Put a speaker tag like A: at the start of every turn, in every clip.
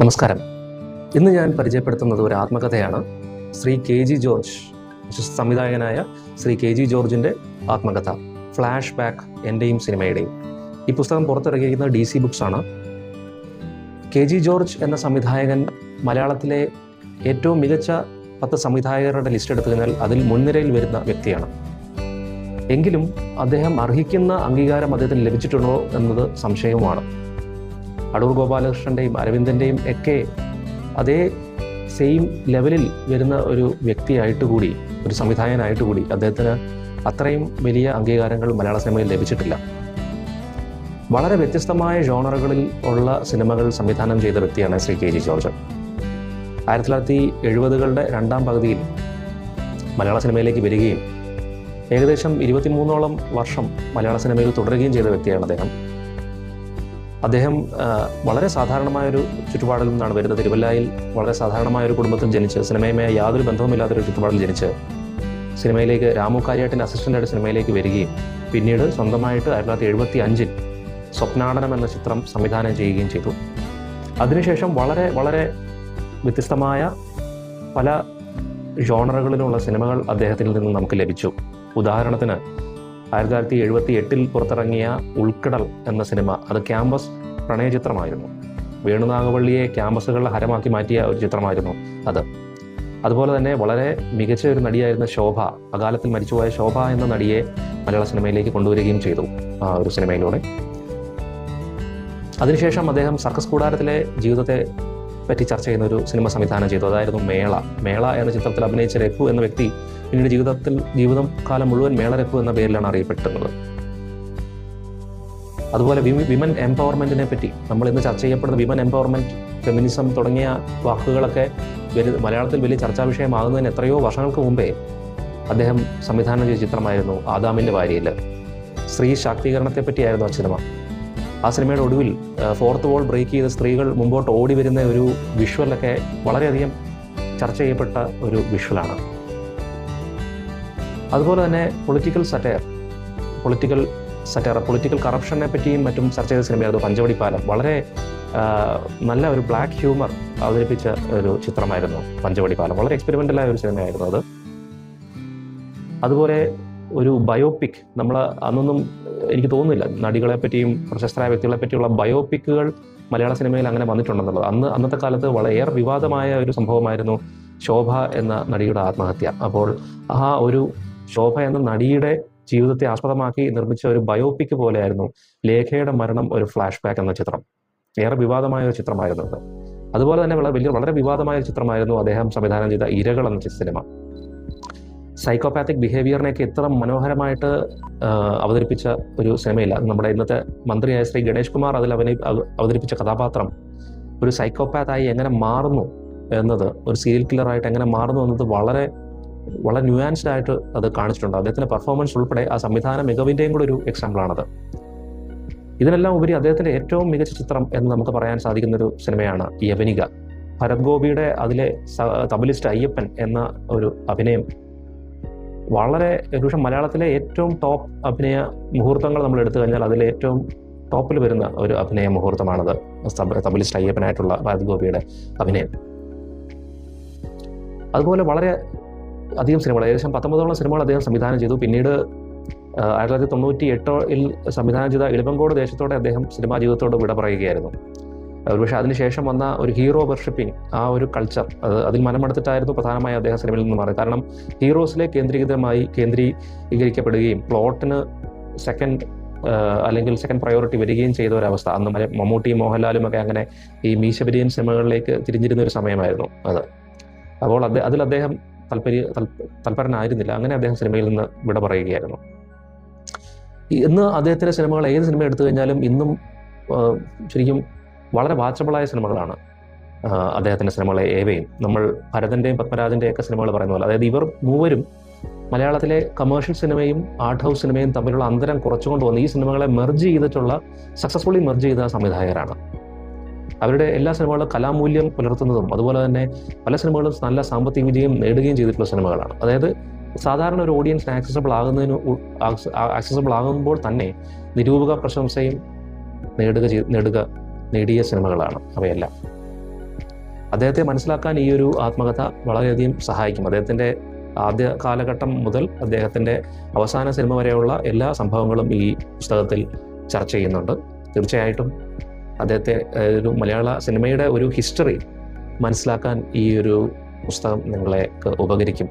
A: നമസ്കാരം. ഇന്ന് ഞാൻ പരിചയപ്പെടുത്തുന്നത് ഒരു ആത്മകഥയാണ്. ശ്രീ കെ ജി ജോർജ്, സംവിധായകനായ ശ്രീ കെ ജി ജോർജിൻ്റെ ആത്മകഥ ഫ്ലാഷ് ബാക്ക്, എൻ്റെയും സിനിമയുടെയും. ഈ പുസ്തകം പുറത്തിറങ്ങിയിരിക്കുന്നത് DC ബുക്സ് ആണ്. കെ ജി ജോർജ് എന്ന സംവിധായകൻ മലയാളത്തിലെ ഏറ്റവും മികച്ച 10 സംവിധായകരുടെ ലിസ്റ്റ് എടുത്തു കഴിഞ്ഞാൽ അതിൽ മുൻനിരയിൽ വരുന്ന വ്യക്തിയാണ്. എങ്കിലും അദ്ദേഹം അർഹിക്കുന്ന അംഗീകാരം അദ്ദേഹത്തിന് ലഭിച്ചിട്ടുണ്ടോ എന്നത് സംശയവുമാണ്. അടൂർ ഗോപാലകൃഷ്ണൻ്റെയും അരവിന്ദൻ്റെയും ഒക്കെ അതേ സെയിം ലെവലിൽ വരുന്ന ഒരു വ്യക്തിയായിട്ട് കൂടി, ഒരു സംവിധായകനായിട്ട് കൂടി അദ്ദേഹത്തിന് അത്രയും വലിയ അംഗീകാരങ്ങൾ മലയാള സിനിമയിൽ ലഭിച്ചിട്ടില്ല. വളരെ വ്യത്യസ്തമായ ജോണറുകളിൽ ഉള്ള സിനിമകൾ സംവിധാനം ചെയ്ത വ്യക്തിയാണ് ശ്രീ കെ ജി ജോർജ്. 1970കളുടെ രണ്ടാം പകുതിയിൽ മലയാള സിനിമയിലേക്ക് വരികയും ഏകദേശം 23ഓളം വർഷം മലയാള സിനിമയിൽ തുടരുകയും ചെയ്ത വ്യക്തിയാണ് അദ്ദേഹം വളരെ സാധാരണമായൊരു ചുറ്റുപാടിൽ നിന്നാണ് വരുന്നത്. തിരുവല്ലയിൽ വളരെ സാധാരണമായൊരു കുടുംബത്തിൽ ജനിച്ച്, സിനിമയുമായി യാതൊരു ബന്ധവുമില്ലാത്തൊരു ചുറ്റുപാടിൽ ജനിച്ച് സിനിമയിലേക്ക് രാമു കാര്യാട്ടിൻ്റെ അസിസ്റ്റൻ്റായിട്ട് സിനിമയിലേക്ക് വരികയും പിന്നീട് സ്വന്തമായിട്ട് 1975 സ്വപ്നാടനം എന്ന ചിത്രം സംവിധാനം ചെയ്യുകയും ചെയ്തു. അതിനുശേഷം വളരെ വളരെ വ്യത്യസ്തമായ പല ജോണറുകളിലുള്ള സിനിമകൾ അദ്ദേഹത്തിൽ നിന്ന് നമുക്ക് ലഭിച്ചു. ഉദാഹരണത്തിന് 1978 പുറത്തിറങ്ങിയ ഉൾക്കടൽ എന്ന സിനിമ, അത് ക്യാമ്പസ് പ്രണയചിത്രമായിരുന്നു. വേണുനാഗവള്ളിയെ ക്യാമ്പസുകളുടെ ഹരമാക്കി മാറ്റിയ ഒരു ചിത്രമായിരുന്നു അത്. അതുപോലെ തന്നെ വളരെ മികച്ച ഒരു നടിയായിരുന്ന ശോഭ, അകാലത്തിൽ മരിച്ചുപോയ ശോഭ എന്ന നടിയെ മലയാള സിനിമയിലേക്ക് കൊണ്ടുവരികയും ചെയ്തു ആ ഒരു സിനിമയിലൂടെ. അതിനുശേഷം അദ്ദേഹം സർക്കസ് കൂടാരത്തിലെ ജീവിതത്തെ പറ്റി ചർച്ച ചെയ്യുന്ന ഒരു സിനിമ സംവിധാനം ചെയ്തു. അതായിരുന്നു മേള എന്ന ചിത്രത്തിൽ അഭിനയിച്ച രഘു എന്ന വ്യക്തി പിന്നീട് ജീവിതം കാലം മുഴുവൻ മേള രഘു എന്ന പേരിലാണ് അറിയപ്പെട്ടിരുന്നത്. അതുപോലെ വിമൻ എംപവർമെന്റിനെ പറ്റി നമ്മൾ ഇന്ന് ചർച്ച ചെയ്യപ്പെടുന്ന വിമൻ എംപവർമെന്റ്, ഫെമിനിസം തുടങ്ങിയ വാക്കുകളൊക്കെ മലയാളത്തിൽ വലിയ ചർച്ചാ വിഷയമാകുന്നതിന് എത്രയോ വർഷങ്ങൾക്ക് മുമ്പേ അദ്ദേഹം സംവിധാനം ചെയ്ത ചിത്രമായിരുന്നു ആദാമിൻ്റെ ഭാര്യയിൽ. സ്ത്രീ ശാക്തീകരണത്തെ പറ്റിയായിരുന്നു ആ സിനിമ. ആ സിനിമയുടെ ഒടുവിൽ 4th വാൾ ബ്രേക്ക് ചെയ്ത് സ്ത്രീകൾ മുമ്പോട്ട് ഓടി വരുന്ന ഒരു വിഷ്വലൊക്കെ വളരെയധികം ചർച്ച ചെയ്യപ്പെട്ട ഒരു വിഷ്വലാണ്. അതുപോലെ തന്നെ പൊളിറ്റിക്കൽ കറപ്ഷനെ പറ്റിയും മറ്റും ചർച്ച ചെയ്ത സിനിമയായിരുന്നു പഞ്ചവടിപ്പാലം. വളരെ നല്ല ഒരു ബ്ലാക്ക് ഹ്യൂമർ അവതരിപ്പിച്ച ഒരു ചിത്രമായിരുന്നു പഞ്ചവടിപ്പാലം. വളരെ എക്സ്പെരിമെൻ്റലായ ഒരു സിനിമയായിരുന്നു അത്. അതുപോലെ ഒരു ബയോപിക്, നമ്മൾ അന്നൊന്നും എനിക്ക് തോന്നുന്നില്ല നടികളെ പറ്റിയും പ്രശസ്തരായ വ്യക്തികളെ പറ്റിയുള്ള ബയോപിക്കുകൾ മലയാള സിനിമയിൽ അങ്ങനെ വന്നിട്ടുണ്ടെന്നുള്ളത്. അന്നത്തെ കാലത്ത് വളരെ വിവാദമായ ഒരു സംഭവമായിരുന്നു ശോഭ എന്ന നടിയുടെ ആത്മഹത്യ. അപ്പോൾ ആ ഒരു ശോഭ എന്ന നടിയുടെ ജീവിതത്തെ ആസ്പദമാക്കി നിർമ്മിച്ച ഒരു ബയോപിക് പോലെയായിരുന്നു ലേഖയുടെ മരണം ഒരു ഫ്ലാഷ് ബാക്ക് എന്ന ചിത്രം. ഏറെ വിവാദമായ ഒരു ചിത്രമായിരുന്നു അത്. അതുപോലെ തന്നെ വളരെ വിവാദമായ ഒരു ചിത്രമായിരുന്നു അദ്ദേഹം സംവിധാനം ചെയ്ത ഇരകൾ എന്ന സിനിമ. സൈക്കോപാത്തിക് ബിഹേവിയറിനെയൊക്കെ എത്ര മനോഹരമായിട്ട് അവതരിപ്പിച്ച ഒരു സിനിമയില്ല. നമ്മുടെ ഇന്നത്തെ മന്ത്രിയായ ശ്രീ ഗണേഷ് കുമാർ അതിൽ അവതരിപ്പിച്ച കഥാപാത്രം ഒരു സൈക്കോപാത്തായി എങ്ങനെ മാറുന്നു എന്നത്, ഒരു സീരിയൽ കില്ലറായിട്ട് എങ്ങനെ മാറുന്നു എന്നത് വളരെ വളരെ ന്യൂയാൻസ്ഡ് ആയിട്ട് അത് കാണിച്ചിട്ടുണ്ട്. അദ്ദേഹത്തിൻ്റെ പെർഫോമൻസ് ഉൾപ്പെടെ ആ സംവിധാന മികവിൻ്റെയും കൂടെ ഒരു എക്സാമ്പിളാണത്. ഇതിനെല്ലാം ഉപരി അദ്ദേഹത്തിൻ്റെ ഏറ്റവും മികച്ച ചിത്രം എന്ന് നമുക്ക് പറയാൻ സാധിക്കുന്നൊരു സിനിമയാണ് യവനിക. ഭരത് ഗോപിയുടെ അതിലെ തബലിസ്റ്റ് അയ്യപ്പൻ എന്ന ഒരു അഭിനയം വളരെ, ഒരുപക്ഷെ മലയാളത്തിലെ ഏറ്റവും ടോപ്പ് അഭിനയ മുഹൂർത്തങ്ങൾ നമ്മൾ എടുത്തു കഴിഞ്ഞാൽ അതിലെ ഏറ്റവും ടോപ്പിൽ വരുന്ന ഒരു അഭിനയ മുഹൂർത്തമാണത്, തബലിസ്റ്റ് അയ്യപ്പനായിട്ടുള്ള ഭരത് ഗോപിയുടെ അഭിനയം. അതുപോലെ വളരെ അധികം സിനിമകൾ, ഏകദേശം 19ഓളം സിനിമകൾ അദ്ദേഹം സംവിധാനം ചെയ്തു. പിന്നീട് 1998 സംവിധാനം ചെയ്ത ഇളവങ്കോട് ദേശത്തോടെ അദ്ദേഹം സിനിമാ ജീവിതത്തോട് വിട പറയുകയായിരുന്നു. ഒരുപക്ഷെ അതിനുശേഷം വന്ന ഒരു ഹീറോ വർഷിപ്പിംഗ്, ആ ഒരു കൾച്ചർ, അതിൽ മനമെടുത്തിട്ടായിരുന്നു പ്രധാനമായി അദ്ദേഹം സിനിമയിൽ നിന്ന് മാറി. കാരണം ഹീറോസിലെ കേന്ദ്രീകരിക്കപ്പെടുകയും പ്ലോട്ടിന് സെക്കൻഡ് പ്രയോറിറ്റി വരികയും ചെയ്ത ഒരവസ്ഥ അന്ന് മമ്മൂട്ടിയും മോഹൻലാലും ഒക്കെ അങ്ങനെ ഈ മീശബരിയൻ സിനിമകളിലേക്ക് തിരിഞ്ഞിരുന്ന ഒരു സമയമായിരുന്നു അത്. അപ്പോൾ അതിൽ അദ്ദേഹം തൽപരനായിരുന്നില്ല. അങ്ങനെ അദ്ദേഹം സിനിമയിൽ നിന്ന് വിട പറയുകയായിരുന്നു. ഇന്ന് അദ്ദേഹത്തിൻ്റെ സിനിമകൾ, ഏത് സിനിമ എടുത്തു കഴിഞ്ഞാലും ഇന്നും ശരിക്കും വളരെ വാച്ചബിളായ സിനിമകളാണ് അദ്ദേഹത്തിൻ്റെ സിനിമകൾ ഏവയും. നമ്മൾ ഭരതൻ്റെയും പത്മരാജൻ്റെയും ഒക്കെ സിനിമകൾ പറയുന്ന പോലെ, അതായത് ഇവർ മൂവരും മലയാളത്തിലെ കമേഴ്ഷ്യൽ സിനിമയും ആർട്ട് ഹൗസ് സിനിമയും തമ്മിലുള്ള അന്തരം കുറച്ചുകൊണ്ട് വന്ന് ഈ സിനിമകളെ സക്സസ്ഫുള്ളി മെർജ് ചെയ്ത സംവിധായകരാണ്. അവരുടെ എല്ലാ സിനിമകളും കലാമൂല്യം പുലർത്തുന്നതും അതുപോലെ തന്നെ പല സിനിമകളും നല്ല സാമ്പത്തിക വിജയം നേടുകയും ചെയ്തിട്ടുള്ള സിനിമകളാണ്. അതായത് സാധാരണ ഒരു ഓഡിയൻസിന് ആക്സസബിൾ ആകുമ്പോൾ തന്നെ നിരൂപക പ്രശംസയും നേടിയ സിനിമകളാണ് അവയെല്ലാം. അദ്ദേഹത്തെ മനസ്സിലാക്കാൻ ഈ ഒരു ആത്മകഥ വളരെയധികം സഹായിക്കും. അദ്ദേഹത്തിൻ്റെ ആദ്യ കാലഘട്ടം മുതൽ അദ്ദേഹത്തിൻ്റെ അവസാന സിനിമ വരെയുള്ള എല്ലാ സംഭവങ്ങളും ഈ പുസ്തകത്തിൽ ചർച്ച ചെയ്യുന്നുണ്ട്. തീർച്ചയായിട്ടും അദ്ദേഹത്തെ ഒരു മലയാള സിനിമയുടെ ഒരു ഹിസ്റ്ററി മനസ്സിലാക്കാൻ ഈ ഒരു പുസ്തകം നിങ്ങളെ ഉപകരിക്കും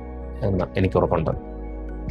A: എന്ന് എനിക്ക് ഉറപ്പുണ്ട്.